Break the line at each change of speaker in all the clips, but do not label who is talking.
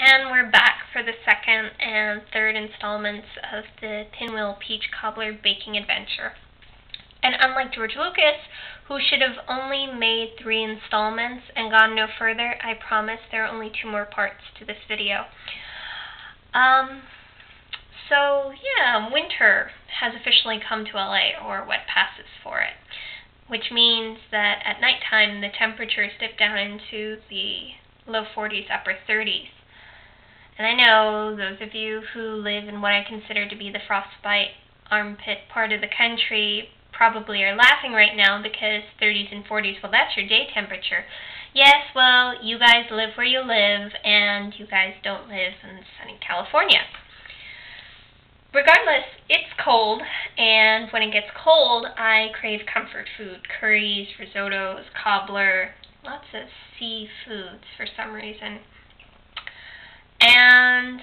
And we're back for the second and third installments of the Pinwheel Peach Cobbler baking adventure. And unlike George Lucas, who should have only made 3 installments and gone no further, I promise there are only 2 more parts to this video. Winter has officially come to LA, or what passes for it, which means that at nighttime the temperatures dip down into the low 40s, upper 30s. And I know those of you who live in what I consider to be the frostbite armpit part of the country probably are laughing right now because 30s and 40s, well, that's your day temperature. Yes, well, you guys live where you live, and you guys don't live in sunny California. Regardless, it's cold, and when it gets cold, I crave comfort food. Curries, risottos, cobbler, lots of seafoods for some reason. And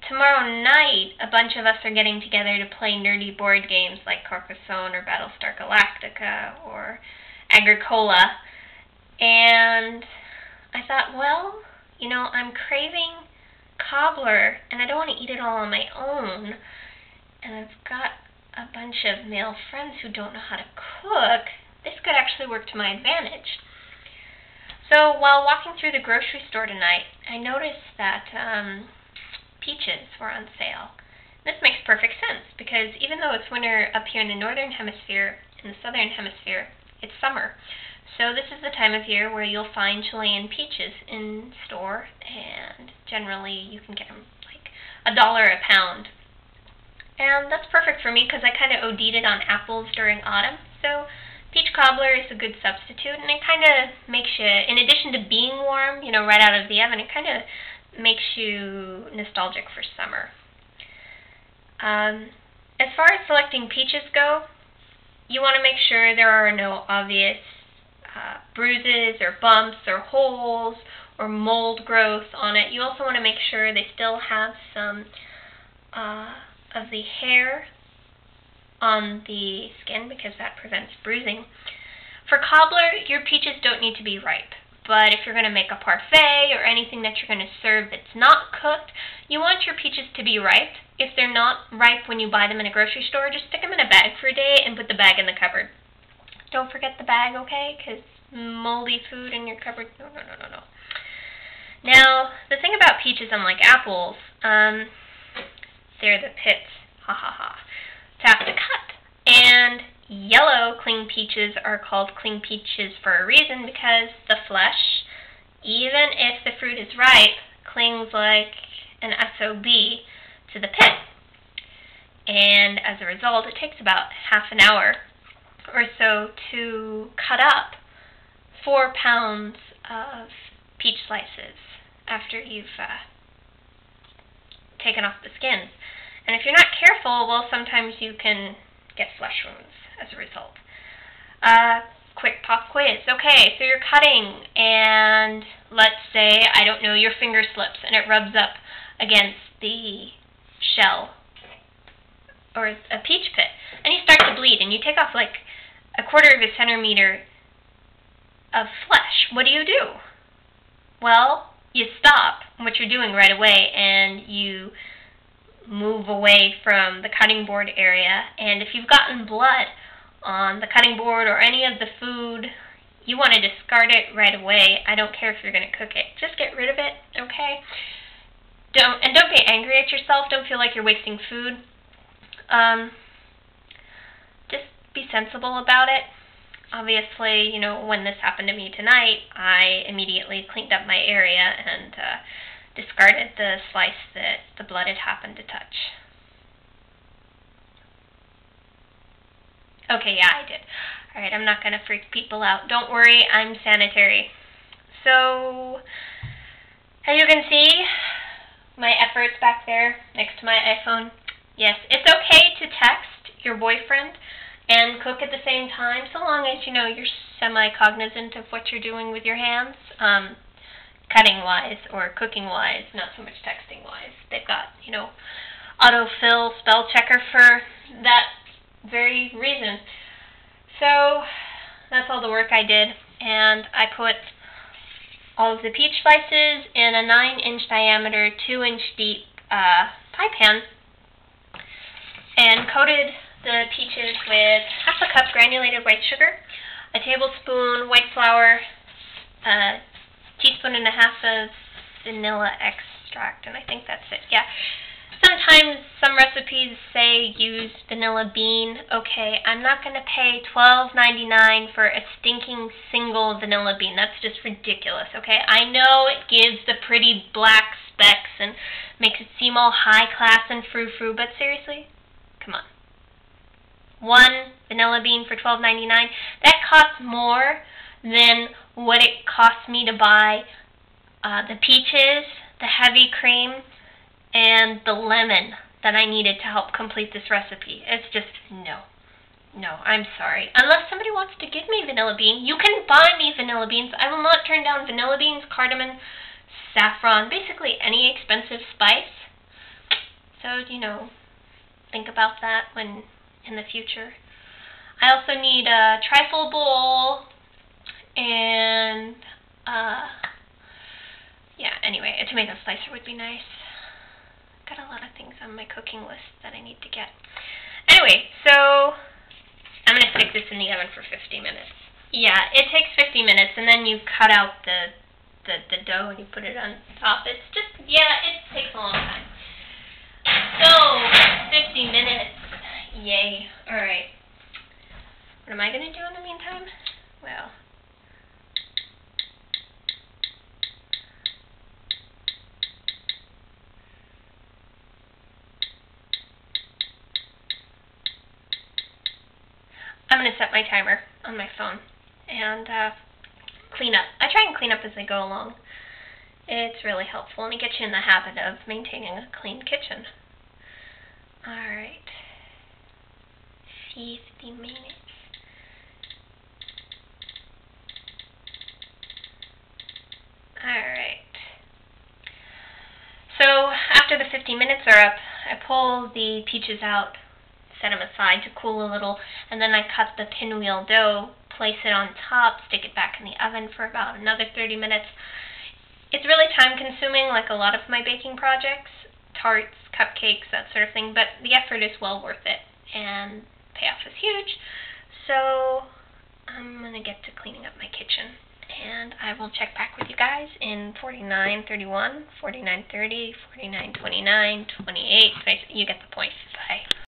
tomorrow night, a bunch of us are getting together to play nerdy board games like Carcassonne or Battlestar Galactica or Agricola. And I thought, well, you know, I'm craving cobbler, and I don't want to eat it all on my own. And I've got a bunch of male friends who don't know how to cook. This could actually work to my advantage. So while walking through the grocery store tonight, I noticed that peaches were on sale. This makes perfect sense because even though it's winter up here in the northern hemisphere, in the southern hemisphere, it's summer. So this is the time of year where you'll find Chilean peaches in store, and generally you can get them like $1 a pound. And that's perfect for me because I kind of OD'd it on apples during autumn. So peach cobbler is a good substitute, and it kind of makes you, in addition to being warm, you know, right out of the oven, it kind of makes you nostalgic for summer. As far as selecting peaches go, you want to make sure there are no obvious bruises or bumps or holes or mold growth on it. You also want to make sure they still have some of the hair on the skin because that prevents bruising. For cobbler, your peaches don't need to be ripe, but if you're going to make a parfait or anything that you're going to serve that's not cooked, you want your peaches to be ripe. If they're not ripe when you buy them in a grocery store, just stick them in a bag for a day and put the bag in the cupboard. Don't forget the bag, okay? Because moldy food in your cupboard, no. Now, the thing about peaches, unlike apples, they're the pits, tough to cut. And yellow cling peaches are called cling peaches for a reason because the flesh, even if the fruit is ripe, clings like an SOB to the pit. And as a result, it takes about half an hour or so to cut up 4 pounds of peach slices after you've taken off the skins. And if you're not careful, well, sometimes you can get flesh wounds as a result. Quick pop quiz. Okay, so you're cutting, and let's say, I don't know, your finger slips and it rubs up against the shell or a peach pit, and you start to bleed, and you take off like 1/4 centimeter of flesh. What do? Well, you stop what you're doing right away, and you move away from the cutting board area, and if you've gotten blood on the cutting board or any of the food, you want to discard it right away. I don't care if you're going to cook it. Just get rid of it, okay? Don't be angry at yourself. Don't feel like you're wasting food. Just be sensible about it. Obviously, you know, when this happened to me tonight, I immediately cleaned up my area and discarded the slice that the blood had happened to touch. Okay, yeah, I did. Alright, I'm not going to freak people out. Don't worry, I'm sanitary. So, as you can see, my efforts back there next to my iPhone. Yes, it's okay to text your boyfriend and cook at the same time, so long as, you know, you're semi-cognizant of what you're doing with your hands, cutting-wise or cooking-wise, not so much texting-wise. They've got, you know, autofill spell checker for that very reason. So that's all the work I did, and I put all of the peach slices in a 9-inch diameter, 2-inch deep pie pan, and coated the peaches with half a cup granulated white sugar, a tablespoon white flour, a teaspoon and a half of vanilla extract, and I think that's it. Yeah. Sometimes some recipes say use vanilla bean. Okay, I'm not going to pay $12.99 for a stinking single vanilla bean. That's just ridiculous, okay? I know it gives the pretty black specks and makes it seem all high class and frou-frou, but seriously? Come on. One vanilla bean for $12.99? That costs more than what it cost me to buy the peaches, the heavy cream, and the lemon that I needed to help complete this recipe. It's just, no, I'm sorry. Unless somebody wants to give me vanilla bean, you can buy me vanilla beans. I will not turn down vanilla beans, cardamom, saffron, basically any expensive spice. So, think about that when in the future. I also need a trifle bowl and, yeah, anyway, a tomato slicer would be nice. Got a lot of things on my cooking list that I need to get. Anyway, so I'm going to stick this in the oven for 50 minutes. Yeah, it takes 50 minutes, and then you cut out the dough and you put it on top. It's just, yeah, it takes a long time. So, 50 minutes. Yay. Alright. What am I going to do in the meantime? Well, I'm going to set my timer on my phone and clean up. I try and clean up as I go along. It's really helpful, and it gets you in the habit of maintaining a clean kitchen. Alright. 50 minutes. Alright. So, after the 50 minutes are up, I pull the peaches out, set them aside to cool a little, and then I cut the pinwheel dough, place it on top, stick it back in the oven for about another 30 minutes. It's really time-consuming, like a lot of my baking projects, tarts, cupcakes, that sort of thing, but the effort is well worth it, and payoff is huge. So I'm going to get to cleaning up my kitchen, and I will check back with you guys in 49:31, 49:30, 49:29, 28. You get the point. Bye.